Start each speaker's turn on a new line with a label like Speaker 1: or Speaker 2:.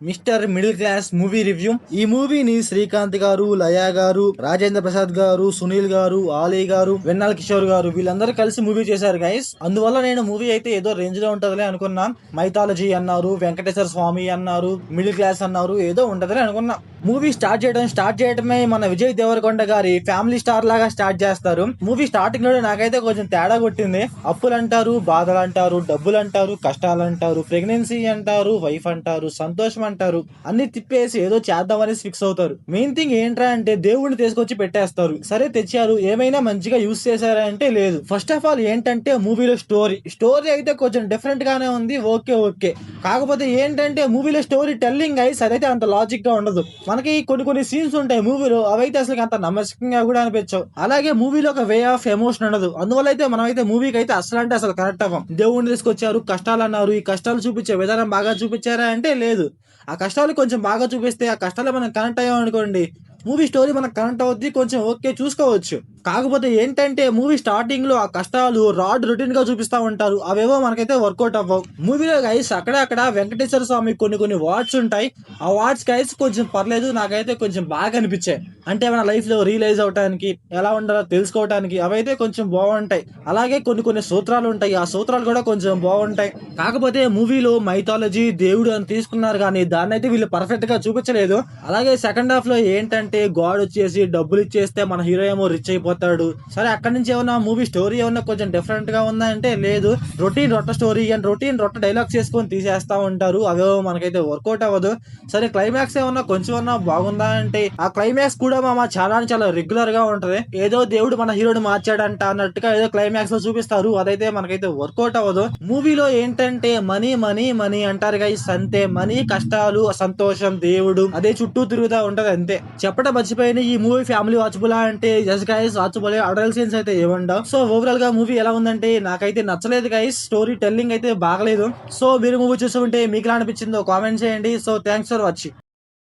Speaker 1: Mister middle class movie review. ఈ మూవీని శ్రీకాంత్ గారు, లయా గారు, రాజేంద్ర ప్రసాద్ గారు, సునీల్ గారు, ఆలీ గారు, వెన్నాల్ కిషోర్ గారు వీళ్ళందరూ కలిసి మూవీ చేశారు గైస్. అందువల్ల నేను మూవీ అయితే ఏదో రేంజ్ లో ఉంటదిలే అనుకున్నా. మైథాలజీ అన్నారు, వెంకటేశ్వర స్వామి అన్నారు, మిడిల్ క్లాస్ అన్నారు, ఏదో ఉంటదిలే అనుకున్నా. మూవీ స్టార్ట్ చేయడమే మన విజయ్ దేవరకొండ గారి ఫ్యామిలీ స్టార్ లాగా స్టార్ట్ చేస్తారు. మూవీ స్టార్టింగ్ లో నాకైతే కొంచెం తేడా కొట్టింది. అప్పులు అంటారు, బాధలు అంటారు, డబ్బులు అంటారు, కష్టాలు అంటారు, ప్రెగ్నెన్సీ అంటారు, వైఫ్ అంటారు, సంతోషం అంటారు, అన్ని తిప్పేసి ఏదో చేద్దామని ఫిక్స్ అవుతారు. మెయిన్ థింగ్ ఏంట్రా అంటే దేవుడిని తీసుకొచ్చి పెట్టేస్తారు. సరే తెచ్చారు, ఏమైనా మంచిగా యూజ్ చేశారా అంటే లేదు. ఫస్ట్ ఆఫ్ ఆల్ ఏంటంటే మూవీలో స్టోరీ అయితే కొంచెం డిఫరెంట్ గానే ఉంది. ఓకే కాకపోతే ఏంటంటే మూవీలో స్టోరీ టెల్లింగ్ గైస్ అదైతే అంత లాజిక్ గా ఉండదు. మనకి కొన్ని సీన్స్ ఉంటాయి మూవీలో, అవైతే అసలు అంత నమ్మకంగా కూడా అనిపించవు. అలాగే మూవీలో ఒక వే ఆఫ్ ఎమోషన్ ఉండదు. అందువల్ల అయితే మనం అయితే మూవీకి అయితే అసలు కరెక్ట్ అవ్వం. దేవుడిని తీసుకొచ్చారు, కష్టాలు అన్నారు, ఈ కష్టాలు చూపించే విధానం బాగా చూపించారా అంటే లేదు. ఆ కష్టాలు కొంచెం బాగా చూపిస్తే ఆ కష్టాలు మనం కనెక్ట్ అయ్యాం అనుకోండి, మూవీ స్టోరీ మనకు కనెక్ట్ అవుద్ది, కొంచెం ఓకే చూసుకోవచ్చు. కాకపోతే ఏంటంటే మూవీ స్టార్టింగ్ లో ఆ కష్టాలు రాడ్ రొటీన్ గా చూపిస్తా ఉంటారు, అవేవో మనకైతే వర్కౌట్ అవ్వవు. మూవీలో గైస్ అక్కడ వెంకటేశ్వర స్వామి కొన్ని వర్డ్స్ ఉంటాయి. ఆ వర్డ్స్ గైస్ కొంచెం పర్లేదు, నాకైతే కొంచెం బాగా అనిపించాయి. అంటే మన లైఫ్ లో రియలైజ్ అవడానికి, ఎలా ఉండాలో తెలుసుకోవడానికి అవైతే కొంచెం బాగుంటాయి. అలాగే కొన్ని సూత్రాలు ఉంటాయి, ఆ సూత్రాలు కూడా కొంచెం బాగుంటాయి. కాకపోతే మూవీలో మైథాలజీ దేవుడు అని తీసుకున్నారు కానీ దాన్ని అయితే వీళ్ళు పర్ఫెక్ట్ గా చూపించలేదు. అలాగే సెకండ్ హాఫ్ లో ఏంటంటే గాడ్ వచ్చేసి డబ్బులు ఇచ్చేస్తే మన హీరో ఏమో రిచ్ అయిపోతాడు. సరే అక్కడి నుంచి ఏమన్నా మూవీ స్టోరీ ఏమన్నా కొంచెం డిఫరెంట్ గా ఉందా అంటే లేదు. రొట్ట స్టోరీ అండ్ రొట్ట డైలాగ్స్ చేసుకొని తీసేస్తా ఉంటారు, అవేవో మనకైతే వర్కౌట్ అవ్వదు. సరే క్లైమాక్స్ ఏమన్నా కొంచెం అన్నా బాగుందా అంటే ఆ క్లైమాక్స్ కూడా చాలా రెగ్యులర్ గా ఉంటది. ఏదో దేవుడు మన హీరోని మార్చాడంట అన్నట్టుగా ఏదో క్లైమాక్స్ లో చూపిస్తారు, అదైతే మనకైతే వర్కౌట్ అవ్వదు. మూవీలో ఏంటంటే మనీ అంటారు గైస్, అంతే. మనీ, కష్టాలు, సంతోషం, దేవుడు అదే చుట్టూ తిరుగుతా ఉంటది అంతే. చెప్పడం మర్చిపోయిన ఈ మూవీ ఫ్యామిలీ వాచబులా అంటే yes guys watchable. Adult scenes అయితే ఏమండవు. సో ఓవరాల్ గా మూవీ ఎలా ఉందంటే నాకైతే నచ్చలేదు గైస్. స్టోరీ టెల్లింగ్ అయితే బాగలేదు. సో మీరు మూవీ చూస్తుంటే మీకు ఎలా అనిపించిందో కామెంట్ చేయండి. So thanks for watching.